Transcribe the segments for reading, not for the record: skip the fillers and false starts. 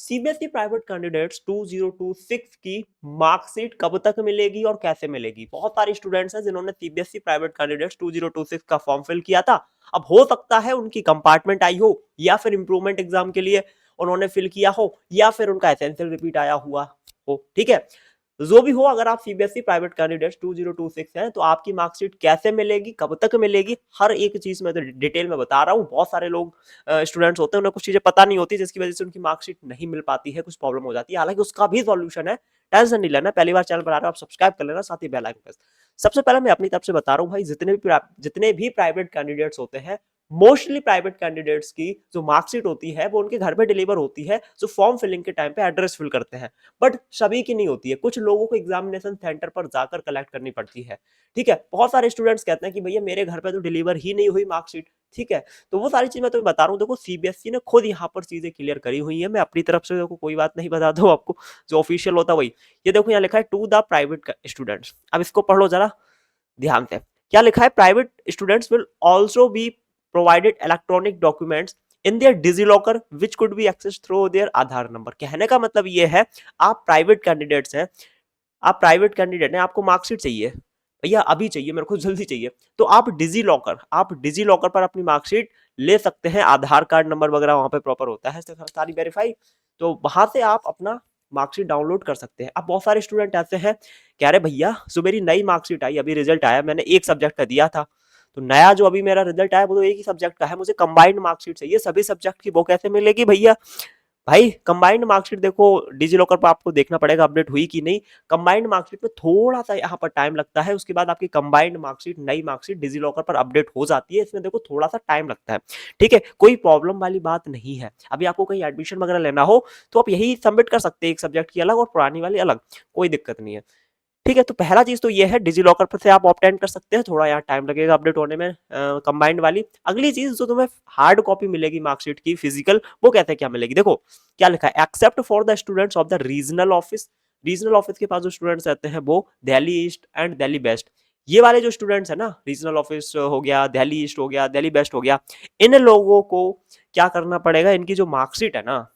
CBSE private candidates 2026 की marksheet कब तक मिलेगी और कैसे मिलेगी? बहुत सारे स्टूडेंट्स हैं जिन्होंने सीबीएसई प्राइवेट कैंडिडेट्स 2026 का फॉर्म फिल किया था। अब हो सकता है उनकी कंपार्टमेंट आई हो या फिर इंप्रूवमेंट एग्जाम के लिए उन्होंने फिल किया हो या फिर उनका एसेंशियल रिपीट आया हुआ हो। ठीक है, जो भी हो, अगर आप सीबीएसई प्राइवेट कैंडिडेट्स 2026 हैं तो आपकी मार्कशीट कैसे मिलेगी, कब तक मिलेगी, हर एक चीज में तो डिटेल में बता रहा हूँ। बहुत सारे लोग स्टूडेंट्स होते हैं, उन्हें कुछ चीजें पता नहीं होती जिसकी वजह से उनकी मार्कशीट नहीं मिल पाती है, कुछ प्रॉब्लम हो जाती है। हालांकि उसका भी सॉल्यूशन है, टेंशन नहीं लेना। पहली बार चैनल पर आ रहे हो आप सब्सक्राइब कर लेना, साथ ही बेल आइकन प्रेस। सबसे पहले मैं अपनी तरफ से बता रहा हूँ भाई, जितने भी प्राइवेट कैंडिडेट्स होते हैं, मोस्टली प्राइवेट कैंडिडेट्स की जो मार्कशीट होती है वो उनके घर पे डिलीवर होती है, जो फॉर्म फिलिंग के टाइम पे एड्रेस फिल करते हैं। बट सभी की नहीं होती है, कुछ लोगों को एग्जामिनेशन सेंटर पर जाकर कलेक्ट करनी पड़ती है। ठीक है, बहुत सारे स्टूडेंट्स कहते हैं कि भैया मेरे घर पे तो डिलीवर ही नहीं हुई मार्कशीट। ठीक है, तो वो सारी चीज मैं तुम्हें बता रहा हूँ। देखो, सीबीएसई ने खुद यहाँ पर चीजें क्लियर करी हुई है, मैं अपनी तरफ से देखो कोई बात नहीं बताता हूँ आपको, जो ऑफिशियल होता है वही। ये देखो यहाँ लिखा है टू द प्राइवेट स्टूडेंट्स। अब इसको पढ़ लो जरा ध्यान से। क्या लिखा है? Private students will also be provided electronic documents in their DigiLocker which could be access through their Aadhaar number. कहने का मतलब ये है, आप प्राइवेट कैंडिडेट्स हैं, आप प्राइवेट कैंडिडेट हैं, आपको मार्कशीट चाहिए भैया, अभी चाहिए, मेरे को जल्दी चाहिए, तो आप डिजी लॉकर पर अपनी मार्कशीट ले सकते हैं। आधार कार्ड नंबर वगैरह वहां पे प्रॉपर होता है, सारी वेरीफाई, तो वहां से आप अपना मार्कशीट डाउनलोड कर सकते हैं। अब बहुत सारे स्टूडेंट ऐसे हैं, कह रहे भैया जो मेरी नई मार्कशीट आई, अभी रिजल्ट आया, मैंने एक सब्जेक्ट का दिया था, तो नया जो अभी मेरा रिजल्ट आया वो तो एक ही सब्जेक्ट का है, मुझे कंबाइंड मार्कशीट चाहिए सभी सब्जेक्ट की, वो कैसे मिलेगी भैया? भाई कंबाइंड मार्कशीट देखो, डिजीलॉकर पर आपको देखना पड़ेगा अपडेट हुई कि नहीं। कंबाइंड मार्कशीट में थोड़ा सा यहाँ पर टाइम लगता है, उसके बाद आपकी कंबाइंड मार्कशीट, नई मार्कशीट डिजीलॉकर पर अपडेट हो जाती है। इसमें देखो थोड़ा सा टाइम लगता है। ठीक है, कोई प्रॉब्लम वाली बात नहीं है। अभी आपको कहीं एडमिशन वगैरह लेना हो तो आप यही सबमिट कर सकते हैं, एक सब्जेक्ट की अलग और पुरानी वाली अलग, कोई दिक्कत नहीं है। ठीक है, तो पहला चीज तो ये है, डिजीलॉकर पर से आप ऑप्टेन कर सकते हैं, थोड़ा यहाँ टाइम लगेगा अपडेट होने में कंबाइंड वाली। अगली चीज जो तुम्हें हार्ड कॉपी मिलेगी मार्कशीट की फिजिकल, वो कहते हैं क्या मिलेगी? देखो क्या लिखा है, except for the students of the regional office. Regional office के पास जो स्टूडेंट्स रहते हैं वो Delhi East and Delhi West, ये वाले जो स्टूडेंट्स है ना, रीजनल ऑफिस हो गया, दिल्ली ईस्ट हो गया, दिल्ली वेस्ट हो गया, इन लोगों को क्या करना पड़ेगा, इनकी जो मार्कशीट है ना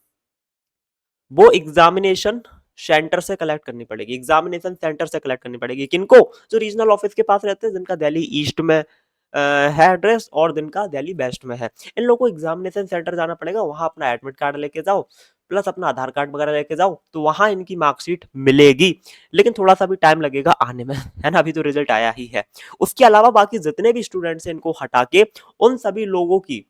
वो एग्जामिनेशन सेंटर से कलेक्ट करनी पड़ेगी, एग्जामिनेशन सेंटर से कलेक्ट करनी पड़ेगी। किनको? जो रीजनल ऑफिस के पास रहते हैं, जिनका दिल्ली ईस्ट में है एड्रेस और जिनका दिल्ली वेस्ट में है, इन लोगों को एग्जामिनेशन सेंटर जाना पड़ेगा, वहां अपना एडमिट कार्ड लेके जाओ, प्लस अपना आधार कार्ड वगैरह लेके जाओ, तो वहां इनकी मार्कशीट मिलेगी। लेकिन थोड़ा सा भी टाइम लगेगा आने में, है ना, अभी तो रिजल्ट आया ही है। उसके अलावा बाकी जितने भी स्टूडेंट्स हैं इनको हटा के उन सभी लोगों की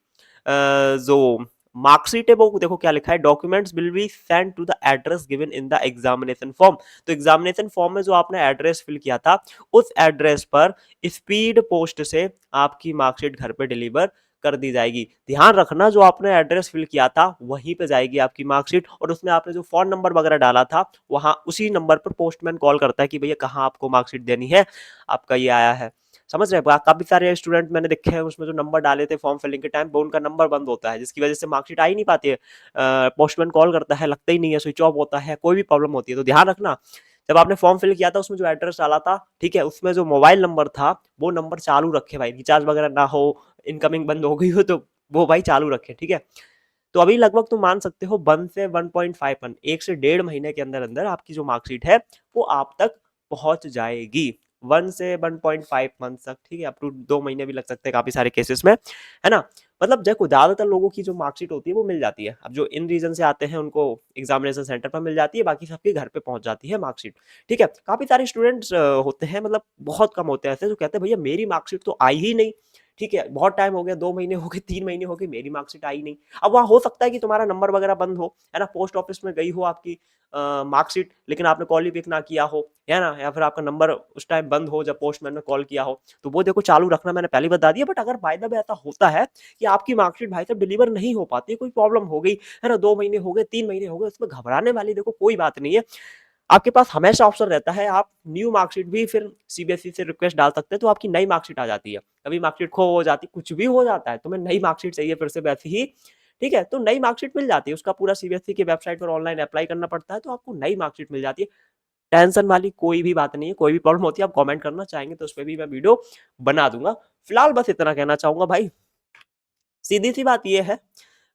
जो मार्कशीट है वो देखो क्या लिखा है, documents will be send to the address given in the examination form. तो एग्जामिनेशन फॉर्म में जो आपने एड्रेस फिल किया था, उस एड्रेस पर स्पीड पोस्ट से आपकी मार्कशीट घर पे डिलीवर कर दी जाएगी। ध्यान रखना, जो आपने एड्रेस फिल किया था वहीं पे जाएगी आपकी मार्कशीट, और उसमें आपने जो फोन नंबर वगैरह डाला था वहां उसी नंबर पर पोस्टमैन कॉल करता है कि भैया कहाँ आपको मार्कशीट देनी है, आपका ये आया है। समझ रहे हैं? काफी सारे स्टूडेंट मैंने देखे हैं, उसमें जो नंबर डाले थे फॉर्म फिलिंग के टाइम वो उनका नंबर बंद होता है, जिसकी वजह से मार्कशीट आ ही नहीं पाती है। पोस्टमैन कॉल करता है, लगता ही नहीं है, स्विच ऑफ होता है, कोई भी प्रॉब्लम होती है। तो ध्यान रखना, जब आपने फॉर्म फिल किया था उसमें जो एड्रेस डाला था, ठीक है, उसमें जो मोबाइल नंबर था वो नंबर चालू रखे भाई, रिचार्ज वगैरह ना हो, इनकमिंग बंद हो गई हो तो वो भाई चालू रखे। ठीक है, तो अभी लगभग तुम मान सकते हो 1 से 1.5 1 से 1.5 महीने के अंदर अंदर आपकी जो मार्कशीट है वो आप तक पहुंच जाएगी। 1 से 1.5 मंथ तक, ठीक है, अप टू 2 महीने भी लग सकते हैं काफी सारे केसेस में, है ना। मतलब देखो ज्यादातर लोगों की जो मार्कशीट होती है वो मिल जाती है। अब जो इन रीजन से आते हैं उनको एग्जामिनेशन सेंटर पर मिल जाती है, बाकी सबके घर पे पहुंच जाती है मार्कशीट। ठीक है, काफी सारे स्टूडेंट्स होते हैं, मतलब बहुत कम होते हैं ऐसे जो कहते हैं भैया मेरी मार्कशीट तो आई ही नहीं। ठीक है, बहुत टाइम हो गया, 2 महीने हो गए, 3 महीने हो गए, मेरी मार्कशीट आई नहीं। अब वहाँ हो सकता है कि तुम्हारा नंबर वगैरह बंद हो, है ना, पोस्ट ऑफिस में गई हो आपकी मार्कशीट, लेकिन आपने कॉल ही पिक ना किया हो, है ना, या फिर आपका नंबर उस टाइम बंद हो जब पोस्टमैन ने कॉल किया हो, तो वो देखो चालू रखना, मैंने पहले बता दिया। बट अगर बाय द वे ऐसा होता है कि आपकी मार्कशीट भाई साहब डिलीवर नहीं हो पाती, कोई प्रॉब्लम हो गई, है ना, 2 महीने हो गए, 3 महीने हो गए, उसमें घबराने वाली देखो कोई बात नहीं है। आपके पास हमेशा ऑप्शन रहता है, आप न्यू मार्कशीट भी फिर सीबीएसई से रिक्वेस्ट डाल सकते हैं, तो आपकी नई मार्कशीट आ जाती है। कभी मार्कशीट खो हो जाती, कुछ भी हो जाता है, तुम्हें नई मार्कशीट चाहिए फिर से वैसी ही, ठीक है, तो नई मार्कशीट मिल जाती है। उसका पूरा सीबीएसई की वेबसाइट पर ऑनलाइन अप्लाई करना पड़ता है, तो आपको नई मार्कशीट मिल जाती है। टेंशन वाली कोई भी बात नहीं है, कोई भी प्रॉब्लम होती है आप कमेंट करना चाहेंगे तो उस पर भी मैं वीडियो बना दूंगा। फिलहाल बस इतना कहना चाहूंगा भाई, सीधी सी बात यह है,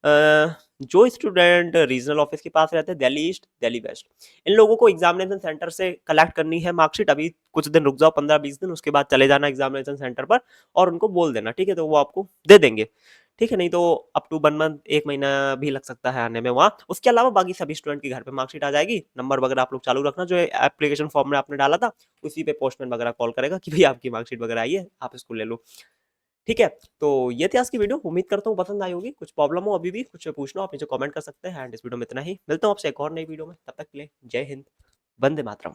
जो स्टूडेंट रीजनल ऑफिस के पास रहते हैं, दिल्ली ईस्ट, दिल्ली वेस्ट, इन लोगों को एग्जामिनेशन सेंटर से कलेक्ट करनी है मार्कशीट। अभी कुछ दिन रुक जाओ, 15-20 दिन, उसके बाद चले जाना एग्जामिनेशन सेंटर पर और उनको बोल देना, ठीक है, तो वो आपको दे देंगे। ठीक है, नहीं तो अप टू 1 मंथ, 1 महीना भी लग सकता है आने में वहाँ। उसके अलावा बाकी सभी स्टूडेंट के घर पे मार्कशीट आ जाएगी। नंबर वगैरह आप लोग चालू रखना, जो एप्लीकेशन फॉर्म में आपने डाला था, उसी पे पोस्टमैन वगैरह कॉल करेगा कि भाई आपकी मार्कशीट वगैरह आई है, आप इसको ले लो। ठीक है, तो ये थी आज की वीडियो। उम्मीद करता हूँ पसंद आई होगी। कुछ प्रॉब्लम हो अभी भी, कुछ पूछना हो, आप नीचे कमेंट कर सकते हैं। एंड इस वीडियो में इतना ही। मिलता हूँ आपसे एक और नई वीडियो में, तब तक के लिए जय हिंद, वंदे मातरम।